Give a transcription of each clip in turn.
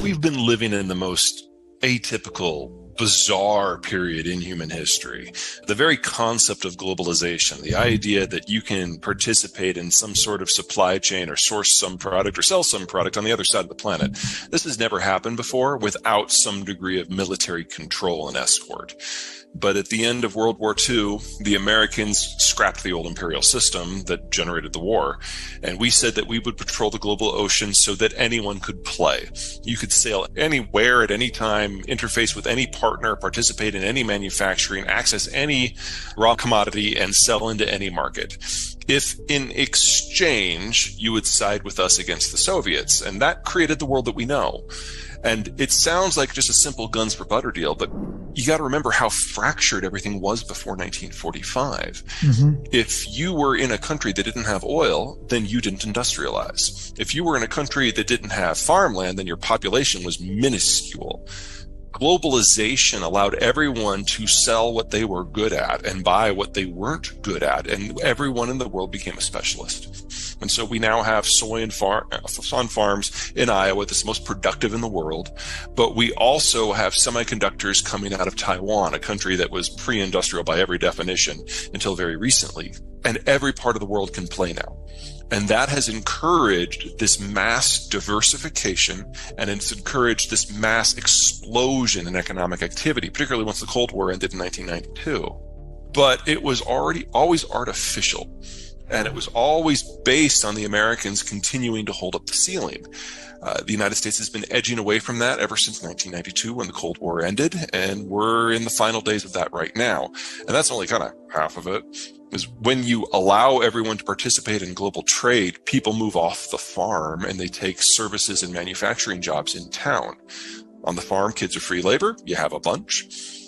We've been living in the most atypical, bizarre period in human history. The very concept of globalization, the idea that you can participate in some sort of supply chain or source some product or sell some product on the other side of the planet. This has never happened before without some degree of military control and escort. But at the end of World War II, the Americans scrapped the old imperial system that generated the war. And we said that we would patrol the global ocean so that anyone could play. You could sail anywhere at any time, interface with any partner, participate in any manufacturing, access any raw commodity, and sell into any market. If in exchange, you would side with us against the Soviets. And that created the world that we know. And it sounds like just a simple guns for butter deal, but you got to remember how fractured everything was before 1945. Mm-hmm. If you were in a country that didn't have oil, then you didn't industrialize. If you were in a country that didn't have farmland, then your population was minuscule. Globalization allowed everyone to sell what they were good at and buy what they weren't good at, and everyone in the world became a specialist. And so we now have soy on farms in Iowa that's most productive in the world. But we also have semiconductors coming out of Taiwan, a country that was pre-industrial by every definition until very recently. And every part of the world can play now. And that has encouraged this mass diversification, and it's encouraged this mass explosion in economic activity, particularly once the Cold War ended in 1992. But it was always artificial. And it was always based on the Americans continuing to hold up the ceiling. The United States has been edging away from that ever since 1992 when the Cold War ended, and we're in the final days of that right now. And that's only kind of half of it. Is when you allow everyone to participate in global trade, people move off the farm and they take services and manufacturing jobs in town. On the farm, kids are free labor. You have a bunch.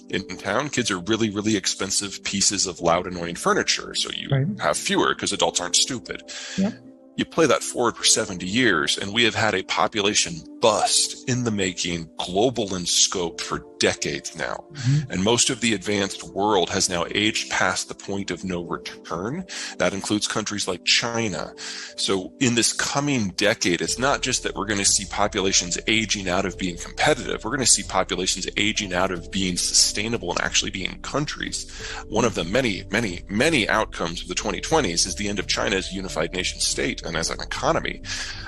In town, kids are really, really expensive pieces of loud, annoying furniture. So you have fewer because adults aren't stupid. Yep. You play that forward for 70 years, and we have had a population bust in the making, global in scope for decades now. Mm-hmm. And most of the advanced world has now aged past the point of no return. That includes countries like China. So in this coming decade, it's not just that we're going to see populations aging out of being competitive. We're going to see populations aging out of being sustainable and actually being countries. One of the many, many, many outcomes of the 2020s is the end of China as a unified nation state and as an economy.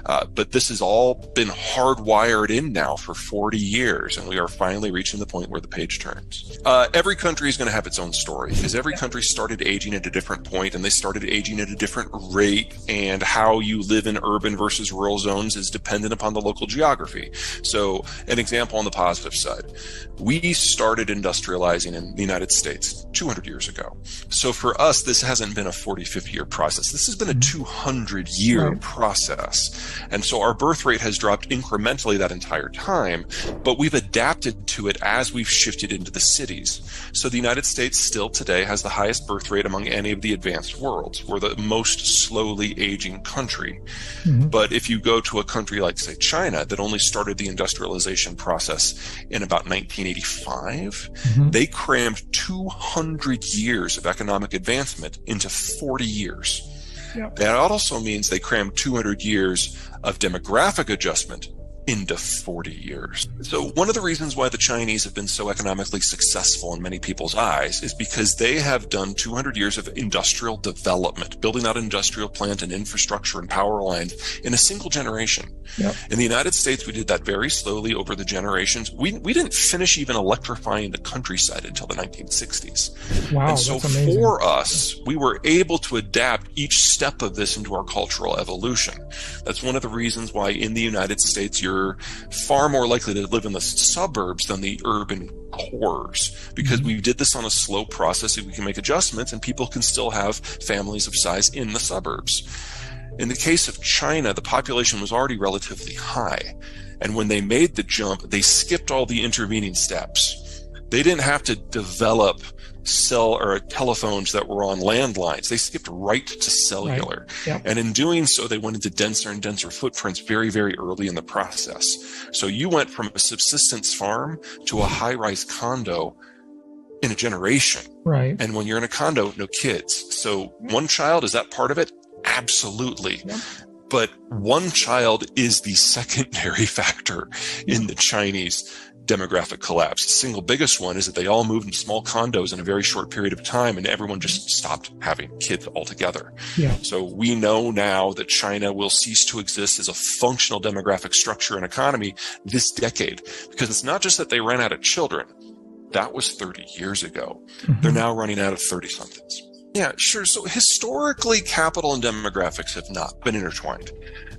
But this has all been hardwired in now for 40 years, and we are finally reaching the point where the page turns. Every country is going to have its own story, because every country started aging at a different point, and they started aging at a different rate, and how you live in urban versus rural zones is dependent upon the local geography. So an example on the positive side, we started industrializing in the United States 200 years ago. So for us, this hasn't been a 40, 50-year process. This has been a 200-year process. And so our birth rate has dropped incrementally that entire time, but we've adapted to it as we've shifted into the cities. So the United States still today has the highest birth rate among any of the advanced worlds. We're the most slowly aging country. Mm-hmm. But if you go to a country like, say, China, that only started the industrialization process in about 1985, they crammed 200 years of economic advancement into 40 years. Yep. That also means they crammed 200 years of demographic adjustment into 40 years. So one of the reasons why the Chinese have been so economically successful in many people's eyes is because they have done 200 years of industrial development, building out industrial plant and infrastructure and power lines in a single generation. Yep. In the United States, we did that very slowly over the generations. We didn't finish even electrifying the countryside until the 1960s. Wow, and so that's amazing. For us, we were able to adapt each step of this into our cultural evolution. That's one of the reasons why in the United States, you're far more likely to live in the suburbs than the urban cores, because we did this on a slow process and we can make adjustments and people can still have families of size in the suburbs. In the case of China, the population was already relatively high. And when they made the jump, they skipped all the intervening steps. They didn't have to develop cell or telephones that were on landlines. They skipped right to cellular. Right. Yep. And in doing so, they went into denser and denser footprints very, very early in the process. So you went from a subsistence farm to a high-rise condo in a generation. Right. And when you're in a condo, no kids. So one child, is that part of it? Absolutely. Yep. But one child is the secondary factor in the Chinese demographic collapse. The single biggest one is that they all moved in small condos in a very short period of time, and everyone just stopped having kids altogether. Yeah. So we know now that China will cease to exist as a functional demographic structure and economy this decade, because it's not just that they ran out of children. That was 30 years ago. Mm-hmm. They're now running out of 30-somethings. Yeah, sure. So historically, capital and demographics have not been intertwined.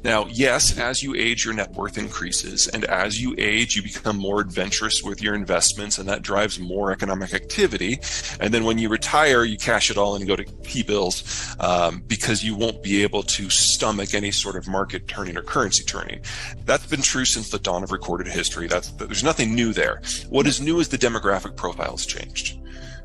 Now, yes, as you age, your net worth increases. And as you age, you become more adventurous with your investments, and that drives more economic activity. And then when you retire, you cash it all and go to T-bills because you won't be able to stomach any sort of market turning or currency turning. That's been true since the dawn of recorded history. There's nothing new there. What is new is the demographic profile has changed.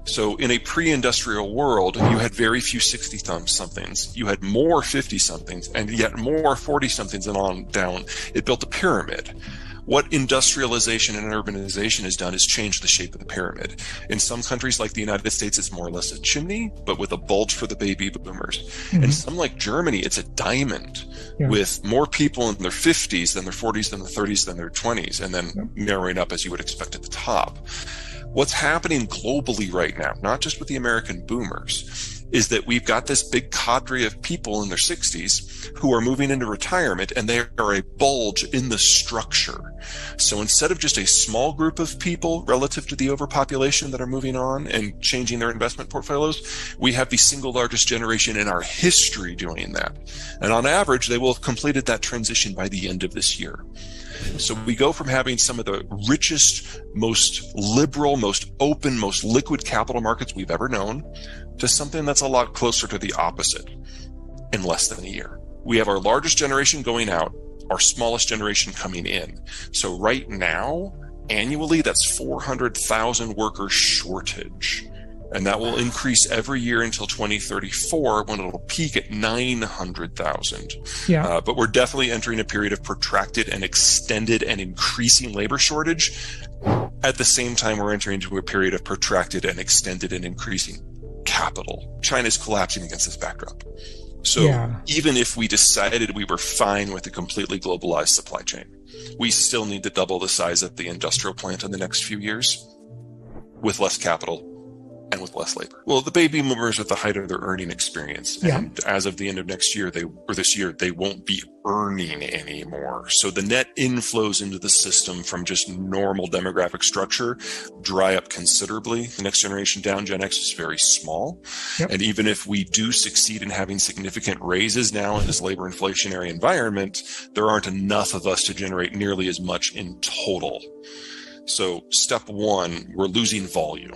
So in a pre-industrial world, you had very few 60-somethings. You had more 50-somethings and yet more 40-somethings and on down. It built a pyramid. What industrialization and urbanization has done is change the shape of the pyramid. In some countries like the United States, it's more or less a chimney, but with a bulge for the baby boomers. Mm-hmm. And some like Germany, it's a diamond with more people in their 50s than their 40s, than their 30s, than their 20s, and then narrowing up as you would expect at the top. What's happening globally right now, not just with the American boomers, is that we've got this big cadre of people in their 60s who are moving into retirement, and they are a bulge in the structure. So instead of just a small group of people relative to the overpopulation that are moving on and changing their investment portfolios, we have the single largest generation in our history doing that. And on average, they will have completed that transition by the end of this year. So we go from having some of the richest, most liberal, most open, most liquid capital markets we've ever known to something that's a lot closer to the opposite in less than a year. We have our largest generation going out, our smallest generation coming in. So right now, annually, that's 400,000 worker shortage. And that will increase every year until 2034 when it'll peak at 900,000. Yeah. But we're definitely entering a period of protracted and extended and increasing labor shortage. At the same time, we're entering into a period of protracted and extended and increasing capital. China's collapsing against this backdrop. So even if we decided we were fine with a completely globalized supply chain, we still need to double the size of the industrial plant in the next few years with less capital and with less labor. Well, the baby boomers are at the height of their earning experience. Yeah. And as of the end of next year, this year, they won't be earning anymore. So the net inflows into the system from just normal demographic structure dry up considerably. The next generation down, Gen X, is very small. Yep. And even if we do succeed in having significant raises now in this labor inflationary environment, there aren't enough of us to generate nearly as much in total. So step one, we're losing volume.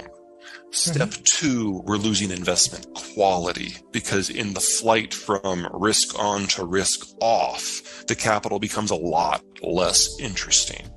Step two, we're losing investment quality, because in the flight from risk on to risk off, the capital becomes a lot less interesting.